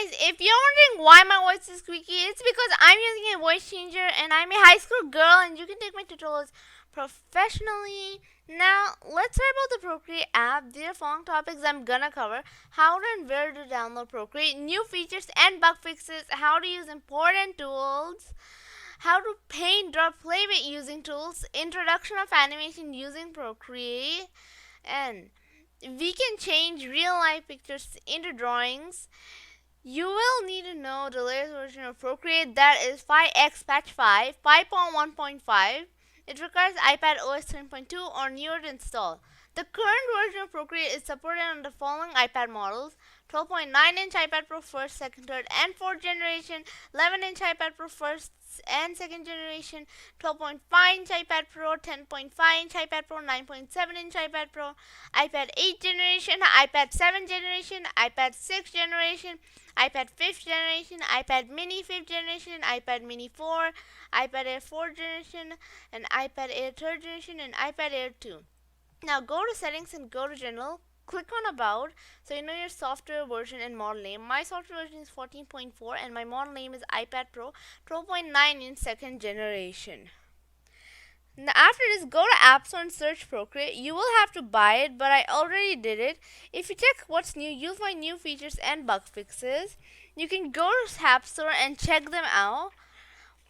guys, if you're wondering why my voice is squeaky, it's because I'm using a voice changer and I'm a high school girl and you can take my tutorials professionally. Now, let's talk about the Procreate app. There are following topics I'm gonna cover: how to and where to download Procreate, new features and bug fixes, how to use important tools, how to paint, draw, play with using tools, introduction of animation using Procreate, and we can change real life pictures into drawings. You will need to know the latest version of Procreate, that is 5x patch 5, 5.1.5. It requires iPad OS 10.2 or newer to install. The current version of Procreate is supported on the following iPad models: 12.9-inch iPad Pro first, second, third, and fourth generation, 11-inch iPad Pro first and second generation, 12.5-inch iPad Pro, 10.5-inch iPad Pro, 9.7-inch iPad Pro, iPad 8 generation, iPad 7 generation, iPad 6 generation, iPad 5th generation, iPad mini 5th generation, iPad mini 4, iPad Air 4th generation, and iPad Air 3rd generation, and iPad Air 2. Now go to settings and go to general. Click on about so you know your software version and model name. My software version is 14.4 and my model name is iPad Pro 12.9 in second generation. Now after this, go to App Store and search Procreate. You will have to buy it, but I already did it. If you check what's new, you'll find new features and bug fixes. You can go to App Store and check them out.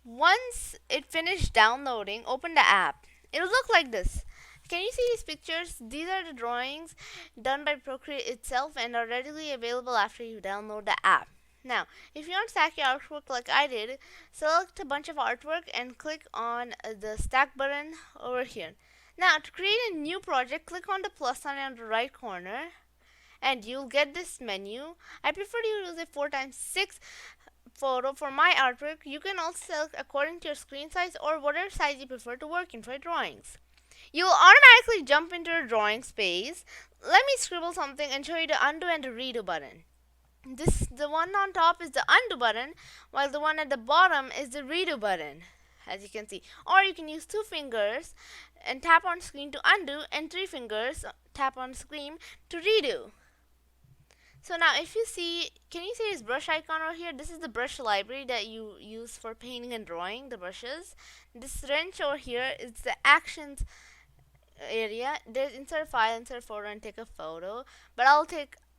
Once it finished downloading, open the app. It'll look like this. Can you see these pictures? These are the drawings done by Procreate itself and are readily available after you download the app. Now, if you want to stack your artwork like I did, select a bunch of artwork and click on the stack button over here. Now, to create a new project, click on the plus sign on the right corner and you'll get this menu. I prefer to use a 4x6 photo for my artwork. You can also select according to your screen size or whatever size you prefer to work in for your drawings. You'll automatically jump into the drawing space. Let me scribble something and show you the undo and the redo button. The one on top is the undo button, while the one at the bottom is the redo button, as you can see. Or you can use 2 fingers and tap on screen to undo, and 3 fingers tap on screen to redo. So now if you see, can you see this brush icon over here? This is the brush library that you use for painting and drawing, the brushes. This wrench over here is the actions area. There's insert file, insert photo, and take a photo, but I'll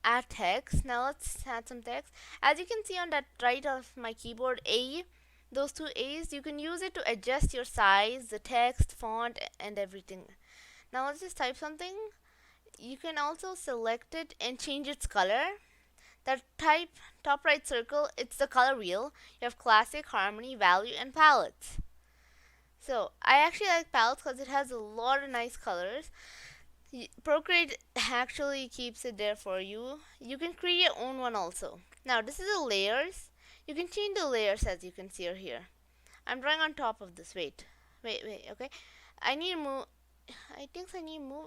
add text. Now let's add some text. As you can see on that right of my keyboard, A, those 2 A's, you can use it to adjust your size, the text, font, and everything. Now let's just type something. You can also select it and change its color. That top right circle, it's the color wheel. You have classic, harmony, value, and palettes. So I actually like palettes because it has a lot of nice colors. Procreate actually keeps it there for you. You can create your own one also. Now this is the layers. You can change the layers as you can see here. I'm drawing on top of this. Wait. Okay. I need to move.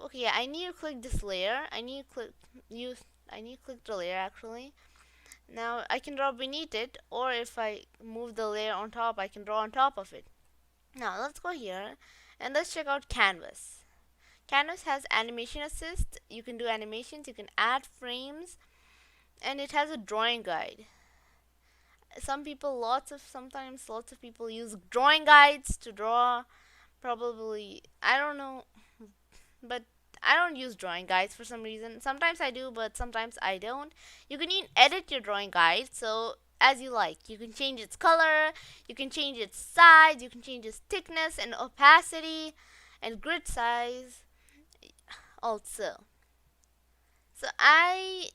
Okay, yeah. I need to click this layer. I need to click the layer actually. Now I can draw beneath it, or if I move the layer on top, I can draw on top of it. Now let's go here and let's check out Canvas. Canvas has animation assist. You can do animations, you can add frames, and it has a drawing guide. Sometimes lots of people use drawing guides to draw. Probably, I don't know, but I don't use drawing guides for some reason. Sometimes I do, but sometimes I don't. You can even edit your drawing guide, so as you like. You can change its color, you can change its size, you can change its thickness and opacity and grid size also. So I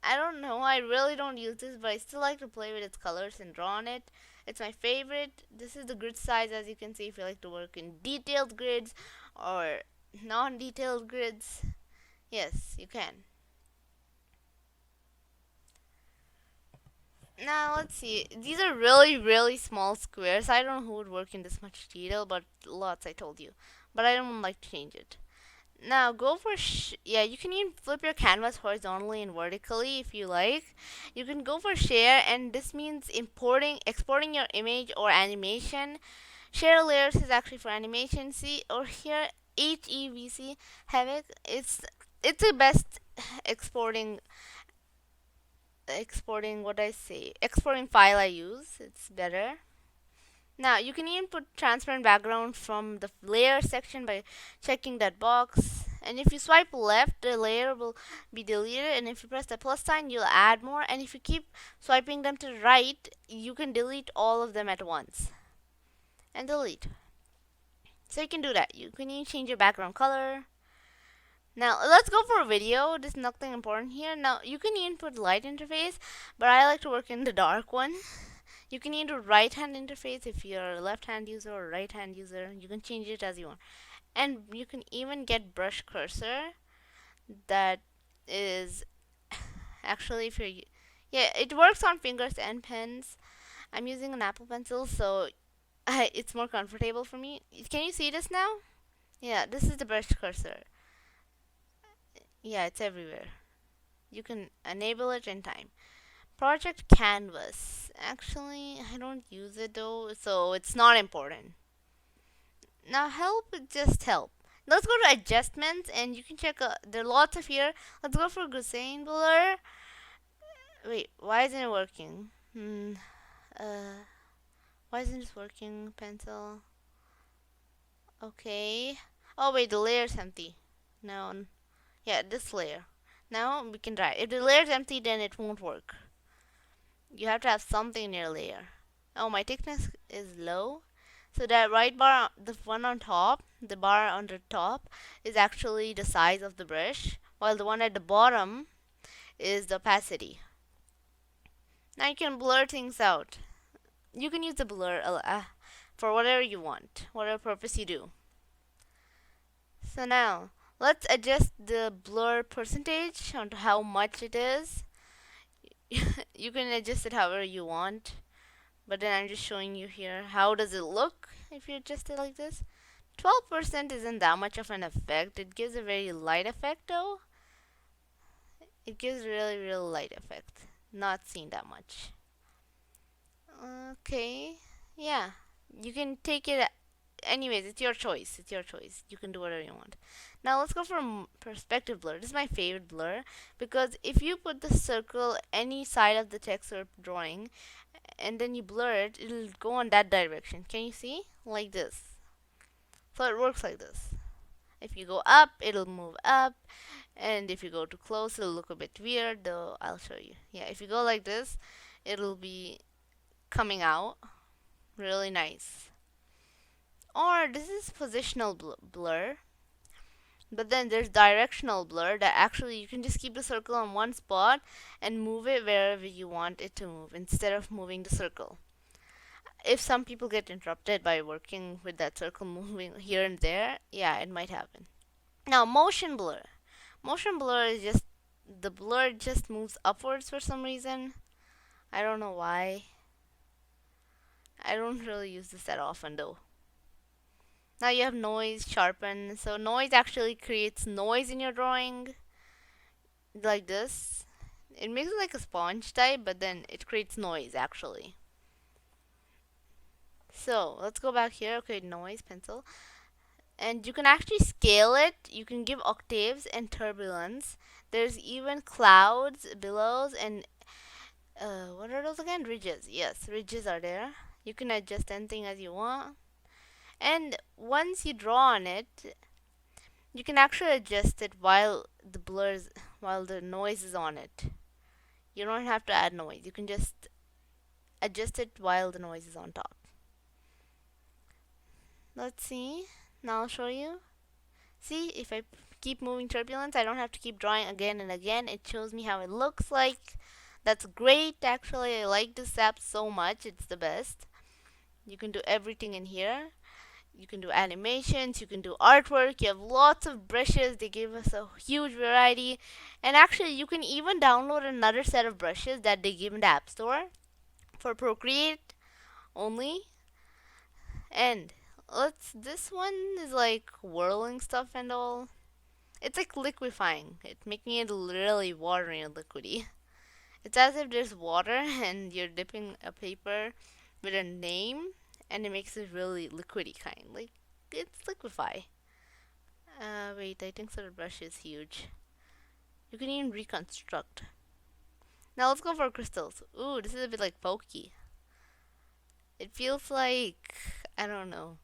don't know, I really don't use this, but I still like to play with its colors and draw on it. It's my favorite. This is the grid size, as you can see, if you like to work in detailed grids or non-detailed grids. Yes, you can. Now let's see. These are really small squares. I don't know who would work in this much detail, but lots, I told you. But I don't like to change it. Now go for you can even flip your canvas horizontally and vertically if you like. You can go for share, and this means exporting your image or animation. Share layers is actually for animation. See or here, HEVC Havoc. It's the best exporting exporting what I say. Exporting file I use. It's better. Now you can even put transparent background from the layer section by checking that box. And if you swipe left, the layer will be deleted. And if you press the plus sign, you'll add more. And if you keep swiping them to the right, you can delete all of them at once. And delete. So you can do that. You can even change your background color. Now let's go for a video. There's nothing important here. Now you can even put light interface, but I like to work in the dark one. You can either right hand interface if you're a left hand user or right hand user. You can change it as you want. And you can even get brush cursor that is actually if you're yeah, it works on fingers and pens. I'm using an Apple Pencil, so it's more comfortable for me. Can you see this now? Yeah, this is the brush cursor. Yeah, it's everywhere. You can enable it in time. Project Canvas. Actually, I don't use it though, so it's not important. Now help, just help. Let's go to adjustments and you can check, there are lots of here. Let's go for Gaussian blur. Wait, why isn't it working? Why isn't this working? Pencil. Okay. Oh wait, the layer's empty. No, yeah, this layer. Now we can try. If the layer's empty, then it won't work. You have to have something in your layer. Oh, my thickness is low. So that right bar, the one on top, the bar on the top is actually the size of the brush, while the one at the bottom is the opacity. Now you can blur things out. You can use the blur for whatever you want, whatever purpose you do. So now let's adjust the blur percentage on how much it is. You can adjust it however you want, but then I'm just showing you here how does it look if you adjust it like this. 12% isn't that much of an effect. It gives a very light effect though. It gives really light effect, not seen that much. Okay, yeah, you can take it. Anyways, it's your choice. It's your choice. You can do whatever you want. Now let's go for perspective blur. This is my favorite blur because if you put the circle any side of the text or drawing and then you blur it, it'll go on that direction. Can you see? Like this. So it works like this. If you go up, it'll move up, and if you go too close, it'll look a bit weird, though I'll show you. Yeah, if you go like this, it'll be coming out really nice. Or this is positional blur, but then there's directional blur that actually you can just keep the circle on one spot and move it wherever you want it to move instead of moving the circle. If some people get interrupted by working with that circle moving here and there, yeah, it might happen. Now motion blur. Motion blur is just the blur just moves upwards for some reason. I don't know why. I don't really use this that often though. Now you have noise, sharpen. So noise actually creates noise in your drawing. Like this. It makes it like a sponge type, but then it creates noise actually. So let's go back here. Okay, noise, pencil. And you can actually scale it. You can give octaves and turbulence. There's even clouds, billows, and what are those again? Ridges. Yes, ridges are there. You can adjust anything as you want. And once you draw on it, you can actually adjust it while the noise is on it. You don't have to add noise. You can just adjust it while the noise is on top. Let's see. Now I'll show you. See, if I keep moving turbulence, I don't have to keep drawing again and again. It shows me how it looks like. That's great. Actually, I like this app so much. It's the best. You can do everything in here. You can do animations, you can do artwork, you have lots of brushes. They give us a huge variety. And actually, you can even download another set of brushes that they give in the App Store for Procreate only. And this one is like whirling stuff and all. It's like liquefying it, making it really watery and liquidy. It's as if there's water and you're dipping a paper with a name, and it makes it really liquidy kind. Like it's liquefy. Wait, I think so the brush is huge. You can even reconstruct. Now let's go for crystals. Ooh, this is a bit like pokey. It feels like, I don't know.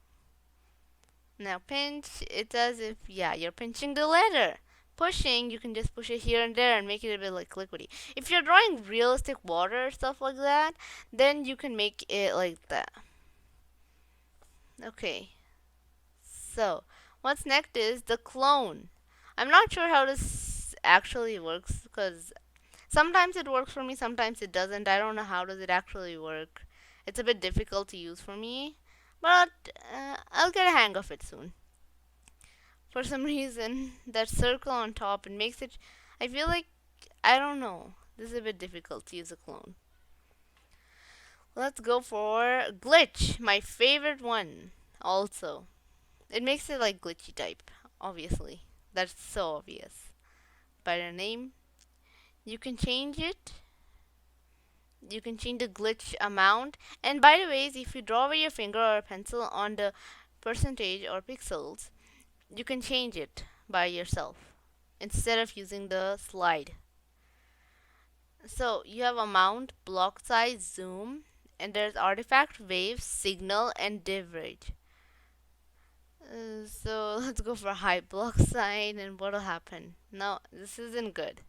Now pinch, it's as if, yeah, you're pinching the letter. Pushing, you can just push it here and there and make it a bit like liquidy. If you're drawing realistic water, stuff like that, then you can make it like that. Okay, so what's next is the clone. I'm not sure how this actually works because sometimes it works for me, sometimes it doesn't. I don't know how does it actually work. It's a bit difficult to use for me, but I'll get a hang of it soon. For some reason, that circle on top, it makes it, I feel like, I don't know, this is a bit difficult to use a clone. Let's go for glitch, my favorite one also. It makes it like glitchy type, obviously. That's so obvious. By the name, you can change it. You can change the glitch amount. And by the way, if you draw with your finger or a pencil on the percentage or pixels, you can change it by yourself instead of using the slide. So you have amount, block size, zoom, and there's artifact, wave, signal, and div range. So let's go for high block size and what'll happen. No, this isn't good.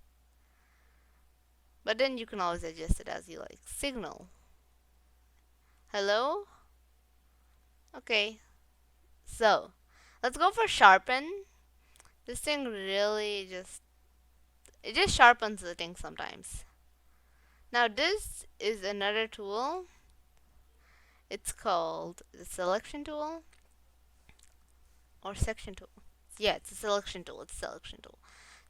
But then you can always adjust it as you like. Signal. Hello? Okay. So let's go for sharpen. This thing really it just sharpens the thing sometimes. Now this is another tool. It's called the selection tool or section tool. Yeah, it's a selection tool. It's a selection tool.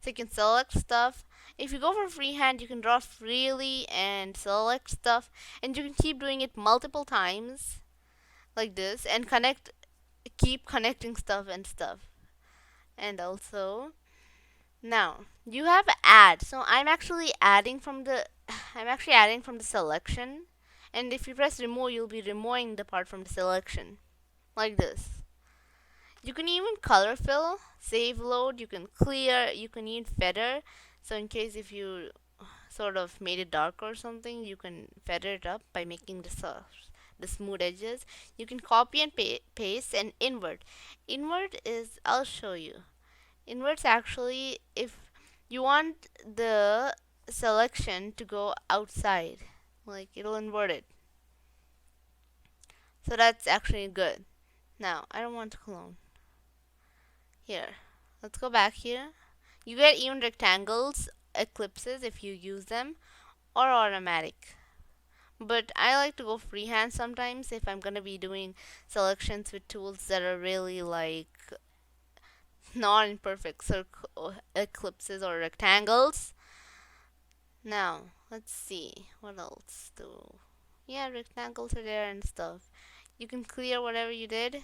So you can select stuff. If you go for freehand, you can draw freely and select stuff, and you can keep doing it multiple times like this and keep connecting stuff and stuff. And also, now you have add. So I'm actually adding from the selection, and if you press remove, you'll be removing the part from the selection like this. You can even color fill, save load, you can clear, you can even feather. So in case if you sort of made it darker or something, you can feather it up by making the smooth edges. You can copy and paste and invert. Invert is, I'll show you. Inverts actually if you want the selection to go outside, like it'll invert it. So that's actually good. Now I don't want to clone. Here, let's go back here. You get even rectangles, ellipses if you use them, or automatic. But I like to go freehand sometimes if I'm gonna be doing selections with tools that are really like non perfect circle ellipses or rectangles. Now, let's see what else do. Yeah, rectangles are there and stuff. You can clear whatever you did.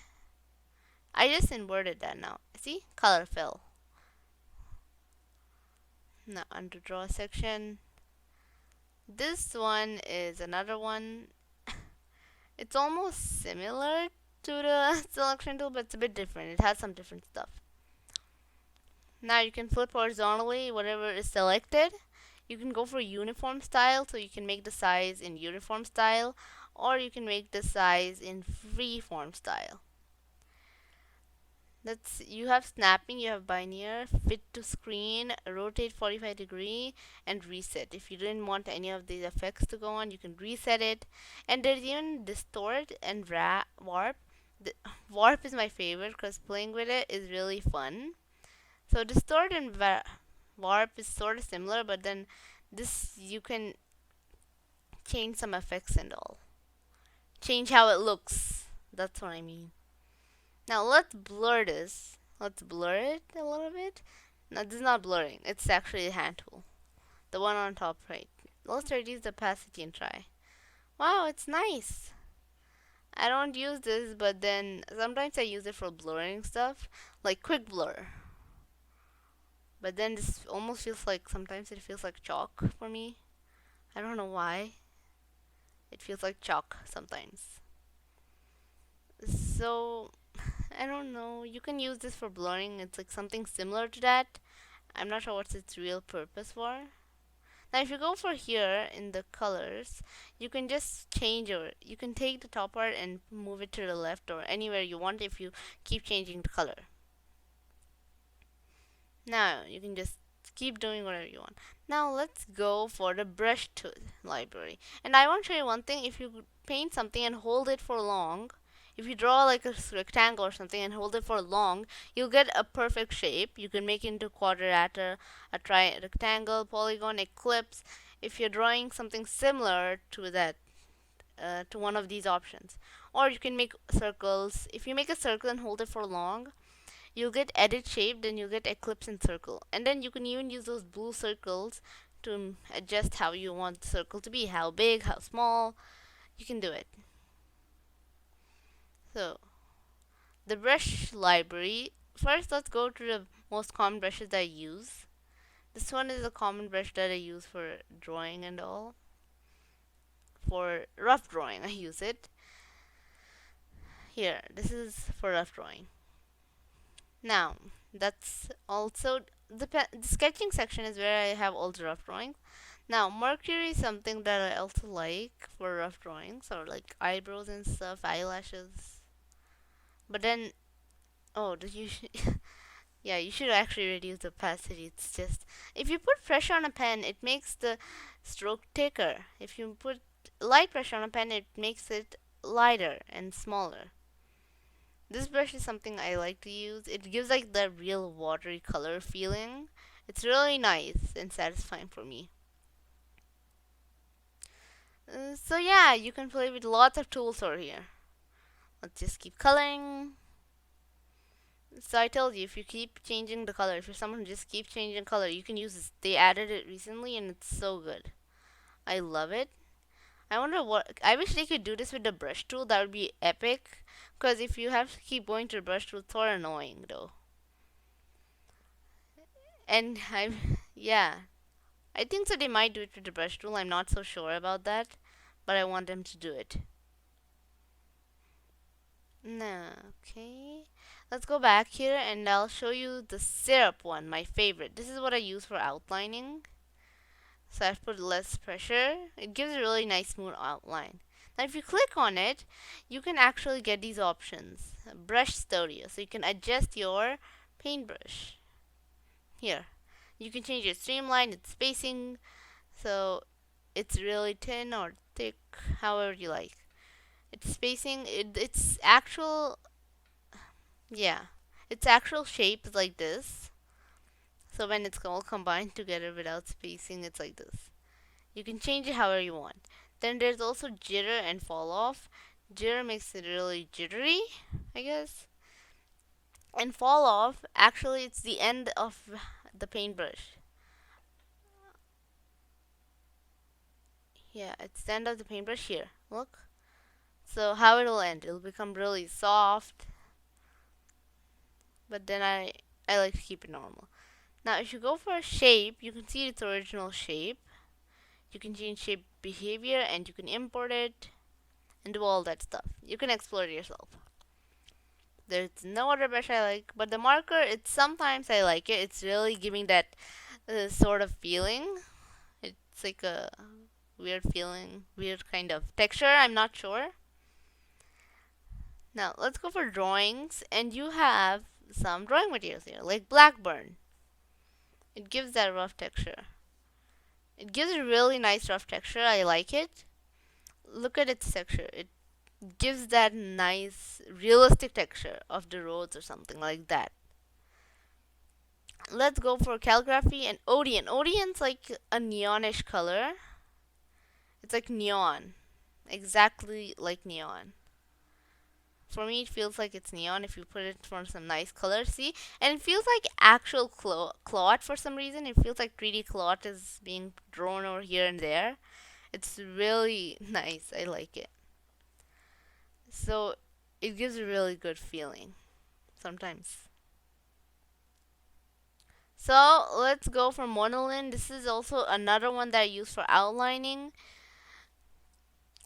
I just inverted that now. See? Color fill. Now, under draw section. This one is another one. It's almost similar to the selection tool, but it's a bit different. It has some different stuff. Now you can flip horizontally whatever is selected. You can go for uniform style, so you can make the size in uniform style, or you can make the size in freeform style. You have snapping, you have linear, fit to screen, rotate 45-degree, and reset. If you didn't want any of these effects to go on, you can reset it. And there's even distort and warp. Warp is my favorite because playing with it is really fun. So distort and warp is sort of similar, but then this you can change some effects and all. Change how it looks. That's what I mean. Now let's blur this. Let's blur it a little bit. No, this is not blurring. It's actually a hand tool. The one on top right. Let's reduce the opacity and try. Wow, it's nice. I don't use this, but then sometimes I use it for blurring stuff, like quick blur. But then this almost feels like, sometimes it feels like chalk for me. I don't know why. It feels like chalk sometimes. So, I don't know. You can use this for blurring. It's like something similar to that. I'm not sure what's its real purpose for. Now if you go for here in the colors, you can just change, or you can take the top part and move it to the left or anywhere you want if you keep changing the color. Now you can just keep doing whatever you want. Now let's go for the brush tool library. And I want to show you one thing. If you paint something and hold it for long, if you draw like a rectangle or something and hold it for long, you'll get a perfect shape. You can make it into quadrilateral, a rectangle, polygon, ellipse. If you're drawing something similar to that, to one of these options, or you can make circles. If you make a circle and hold it for long, you'll get edit shape, then you'll get ellipse and circle, and then you can even use those blue circles to adjust how you want the circle to be, how big, how small. You can do it. So the brush library, first let's go to the most common brushes that I use. This one is a common brush that I use for drawing and all. For rough drawing I use it. Here, this is for rough drawing. Now, that's also the sketching section is where I have all the rough drawings. Now, Mercury is something that I also like for rough drawings, or like eyebrows and stuff, eyelashes. But then, oh, you should, yeah, you should actually reduce the opacity. It's just, if you put pressure on a pen, it makes the stroke thicker. If you put light pressure on a pen, it makes it lighter and smaller. This brush is something I like to use. It gives like the real watery color feeling. It's really nice and satisfying for me. So yeah, you can play with lots of tools over here. Let's just keep coloring. So I told you, if you keep changing the color, if you're someone who just keeps changing color, you can use this. They added it recently and it's so good. I love it. I wonder what, I wish they could do this with the brush tool. That would be epic. Because if you have to keep going to the brush tool, it's sort of annoying though. And yeah, I think so they might do it with the brush tool. I'm not so sure about that, but I want them to do it. No, okay. Let's go back here and I'll show you the syrup one, my favorite. This is what I use for outlining. So I've put less pressure. It gives a really nice smooth outline. Now if you click on it, you can actually get these options. Brush Studio. So you can adjust your paintbrush. Here. You can change your streamline, its spacing. So it's really thin or thick, however you like. Its spacing, its actual, yeah. Its actual shape is like this. So when it's all combined together without spacing, it's like this. You can change it however you want. Then there's also jitter and fall off. Jitter makes it really jittery, I guess. And fall off, actually, it's the end of the paintbrush. Yeah, it's the end of the paintbrush here. Look. So how it'll end? It'll become really soft. But then I like to keep it normal. Now, if you go for a shape, you can see its original shape. You can change shape behavior and you can import it and do all that stuff. You can explore it yourself. There's no other brush I like, but the marker, it's sometimes I like it. It's really giving that sort of feeling. It's like a weird feeling, weird kind of texture. I'm not sure. Now, let's go for drawings, and you have some drawing materials here, like Blackburn. It gives that rough texture. It gives a really nice rough texture. I like it. Look at its texture. It gives that nice realistic texture of the roads or something like that. Let's go for calligraphy and Odeon. Odeon's like a neonish color. It's like neon. Exactly like neon. For me, it feels like it's neon if you put it for some nice color. See? And it feels like actual cloth for some reason. It feels like 3D cloth is being drawn over here and there. It's really nice. I like it. So, it gives a really good feeling sometimes. So, let's go for Monolin. This is also another one that I use for outlining.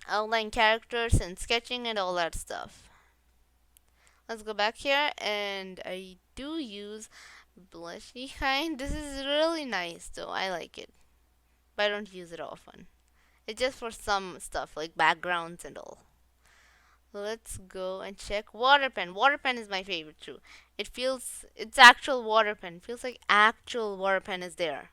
Outline characters and sketching and all that stuff. Let's go back here, and I do use blushy kind. This is really nice though. I like it. but I don't use it often. It's just for some stuff like backgrounds and all. Let's go and check water pen. Water pen is my favorite too. It's actual water pen. Feels like actual water pen is there.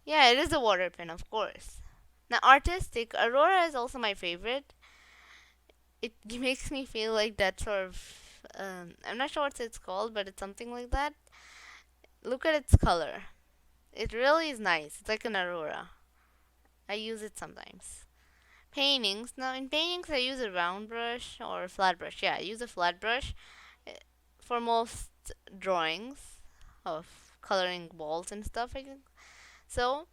Yeah, it is a water pen, of course. Now, artistic, Aurora is also my favorite. It makes me feel like that sort of. I'm not sure what it's called, but it's something like that. Look at its color. It really is nice. It's like an Aurora. I use it sometimes. Paintings. Now, in paintings, I use a round brush or a flat brush. Yeah, I use a flat brush eh, for most drawings of coloring walls and stuff. I think. So,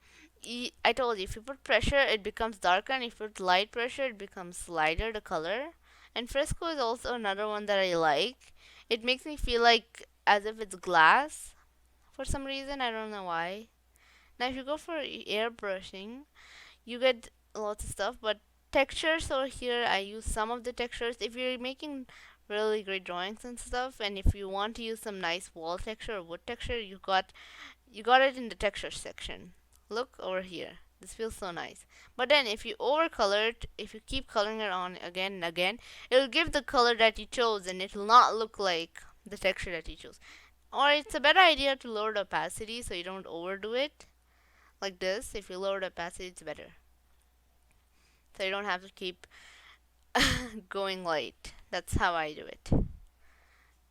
I told you, if you put pressure, it becomes darker, and if you put light pressure, it becomes lighter, the color. And fresco is also another one that I like. It makes me feel like as if it's glass for some reason. I don't know why. Now, if you go for airbrushing, you get lots of stuff, but textures. So here, I use some of the textures. If you're making really great drawings and stuff, and if you want to use some nice wall texture or wood texture, you got it in the texture section. Look over here. This feels so nice. But then if you overcolor it, if you keep coloring it on again and again, it'll give the color that you chose and it will not look like the texture that you chose. Or it's a better idea to lower the opacity so you don't overdo it. Like this, if you lower the opacity, it's better. So you don't have to keep going light. That's how I do it.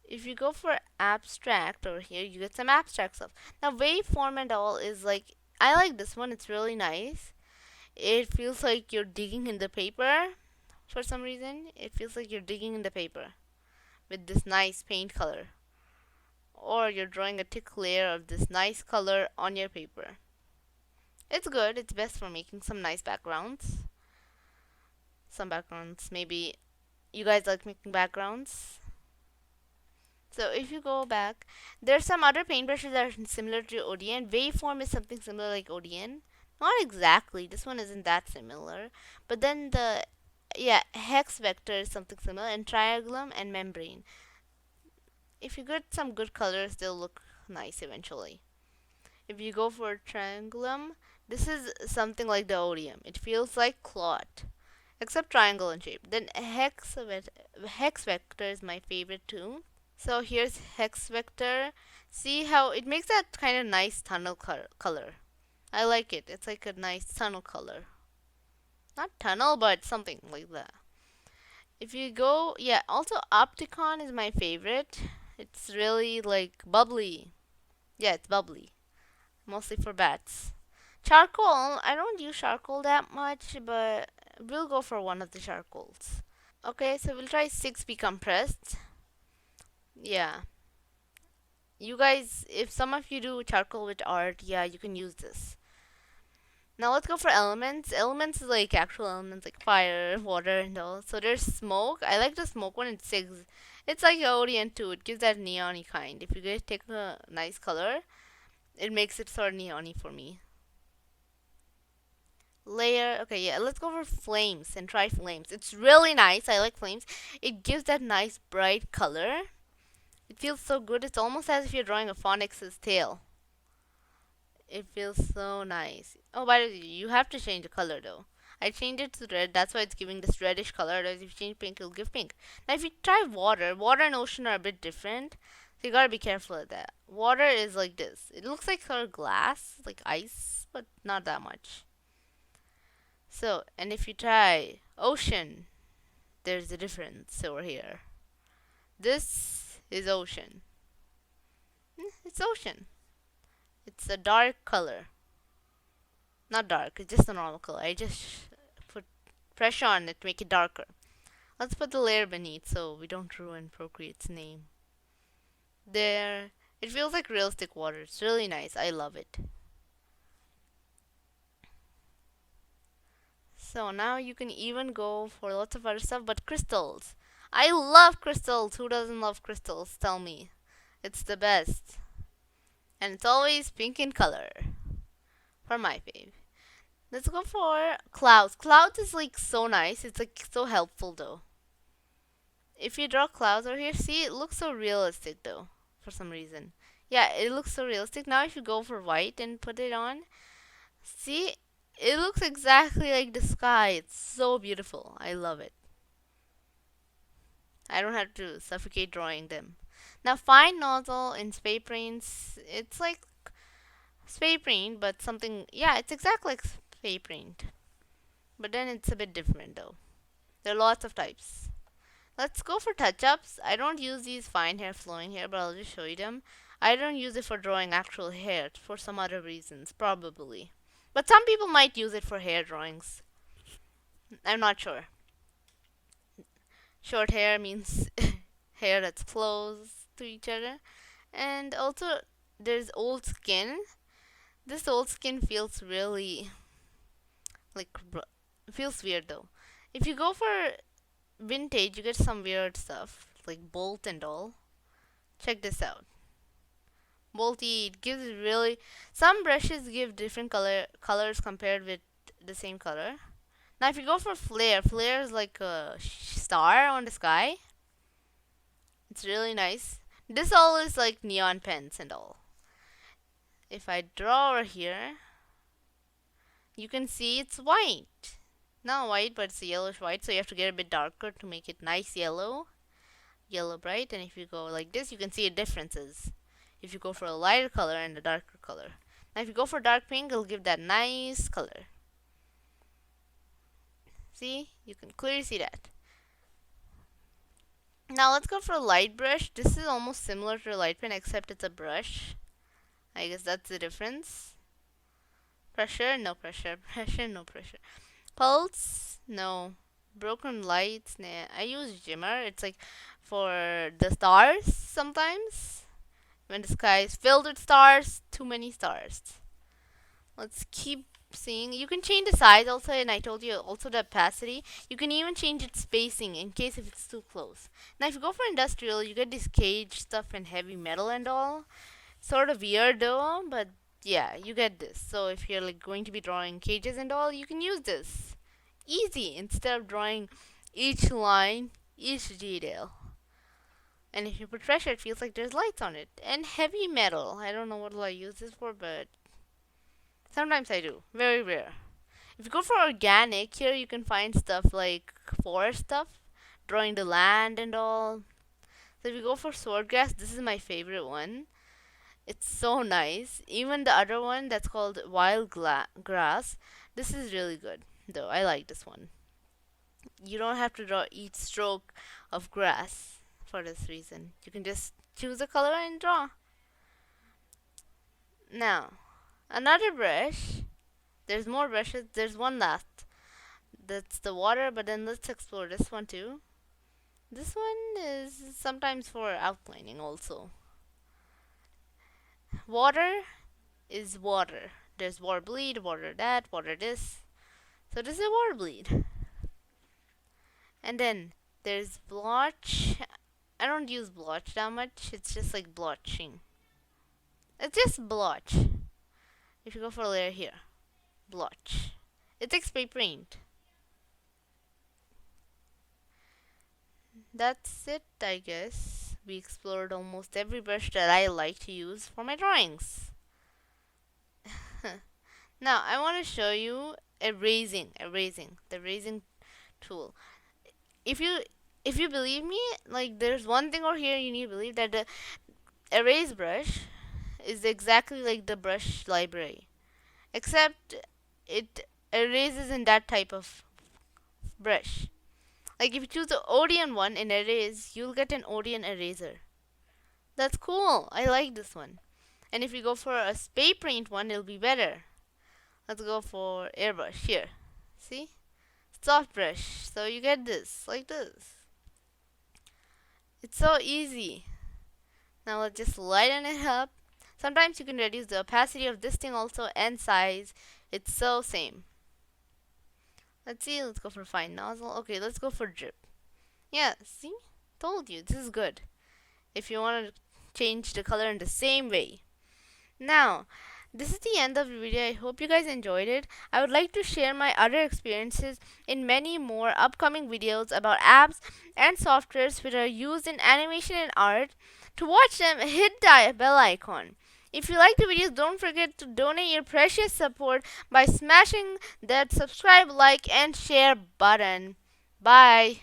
If you go for abstract over here, you get some abstract stuff. Now, waveform and all is like, I like this one, it's really nice. It feels like you're digging in the paper for some reason. It feels like you're digging in the paper with this nice paint color. Or you're drawing a thick layer of this nice color on your paper. It's good, it's best for making some nice backgrounds. Some backgrounds, maybe you guys like making backgrounds. So if you go back, there's some other paintbrushes that are similar to ODN. Waveform is something similar like ODN. Not exactly. This one isn't that similar. But then hex vector is something similar, and triangulum and membrane. If you get some good colors, they'll look nice eventually. If you go for triangulum, this is something like the ODM. It feels like cloth, except triangle in shape. Then hex vector is my favorite too. So here's hex vector. See how it makes that kind of nice tunnel color. I like it. It's like a nice tunnel color. Not tunnel, but something like that. If you go, yeah, also Opticon is my favorite. It's really like bubbly. Yeah, it's bubbly. Mostly for bats. Charcoal, I don't use charcoal that much, but we'll go for one of the charcoals. Okay, so we'll try 6B compressed. Yeah. You guys, if some of you do charcoal with art, yeah, you can use this. Now let's go for elements. Elements is like actual elements like fire, water, and all. So there's smoke. I like the smoke one. It's 6. It's like ODN too. It gives that neon-y kind. If you guys take a nice color, it makes it sort of neon-y for me. Layer. Okay, yeah. Let's go for flames and try flames. It's really nice. I like flames. It gives that nice bright color. It feels so good. It's almost as if you're drawing a phoenix's tail. It feels so nice. Oh, by the way, you have to change the color though. I changed it to red. That's why it's giving this reddish color. Otherwise, if you change pink, it'll give pink. Now, if you try water and ocean are a bit different. So you gotta be careful of that. Water is like this. It looks like sort of glass, like ice, but not that much. So, and if you try ocean, there's a difference over here. This is ocean. It's ocean. It's a dark color. Not dark, it's just a normal color. I just put pressure on it to make it darker. Let's put the layer beneath so we don't ruin Procreate's name. There. It feels like realistic water. It's really nice. I love it. So now you can even go for lots of other stuff, but crystals. I love crystals. Who doesn't love crystals? Tell me. It's the best. And it's always pink in color. For my fave. Let's go for clouds. Clouds is like so nice. It's like so helpful though. If you draw clouds over here, see it looks so realistic though. For some reason. Yeah, it looks so realistic. Now if you go for white and put it on, See, it looks exactly like the sky. It's so beautiful. I love it. I don't have to suffocate drawing them. Now, fine nozzle in spray paints, it's like spray paint, but something, yeah, it's exactly like spray paint. But then it's a bit different though. There are lots of types. Let's go for touch-ups. I don't use these fine hair, flowing hair, but I'll just show you them. I don't use it for drawing actual hair for some other reasons, probably. But some people might use it for hair drawings. I'm not sure. Short hair means hair that's close to each other. And also, there's old skin. This old skin feels really like feels weird though. If you go for vintage, you get some weird stuff like bolt and all. Check this out. Bolty, it gives really, some brushes give different colors compared with the same color. Now if you go for flare, flare is like a star on the sky. It's really nice. This all is like neon pens and all. If I draw over here, you can see it's white. Not white, but it's a yellowish white, so you have to get a bit darker to make it nice yellow. Yellow bright, and if you go like this, you can see the differences. If you go for a lighter color and a darker color. Now if you go for dark pink, it'll give that nice color. See? You can clearly see that. Now let's go for a light brush. This is almost similar to a light pen, except it's a brush. I guess that's the difference. Pressure, no pressure. Pressure, no pressure. Pulse, no. Broken lights, nah. I use Jimmer. It's like for the stars sometimes. When the sky is filled with stars, too many stars. Let's keep seeing. You can change the size also, and I told you also the opacity. You can even change its spacing in case if it's too close. Now if you go for industrial, you get this cage stuff and heavy metal and all. Sort of weird though, but yeah, you get this. So if you're like going to be drawing cages and all, you can use this. Easy, instead of drawing each line, each detail. And if you put pressure, it feels like there's lights on it. And heavy metal. I don't know what I use this for, but sometimes I do. Very rare. If you go for organic, here you can find stuff like forest stuff, drawing the land and all. So if you go for swordgrass, this is my favorite one. It's so nice. Even the other one that's called wild grass, this is really good. Though I like this one. You don't have to draw each stroke of grass for this reason. You can just choose a color and draw. Now, another brush. There's more brushes. There's one last. That's the water, but then let's explore this one too. This one is sometimes for outlining also. Water is water. There's water bleed, water that, water this. So this is water bleed. And then there's blotch. I don't use blotch that much. It's just like blotching. It's just blotch. If you go for a layer here, blotch. It's like spray paint. That's it, I guess. We explored almost every brush that I like to use for my drawings. Now I want to show you erasing, the erasing tool. If you believe me, like there's one thing over here you need to believe, that the erase brush is exactly like the brush library, except it erases in that type of brush. Like if you choose the Odeon one in erase, you'll get an Odeon eraser. That's cool. I like this one. And if you go for a spray paint one, it'll be better. Let's go for airbrush here. See? Soft brush. So you get this, like this. It's so easy. Now let's just lighten it up. Sometimes you can reduce the opacity of this thing also, and size. It's so same. Let's see, let's go for fine nozzle. Okay, let's go for drip. Yeah, see? Told you, this is good. If you want to change the color in the same way. Now, this is the end of the video. I hope you guys enjoyed it. I would like to share my other experiences in many more upcoming videos about apps and softwares which are used in animation and art. To watch them, hit the bell icon. If you like the videos, don't forget to donate your precious support by smashing that subscribe, like, and share button. Bye.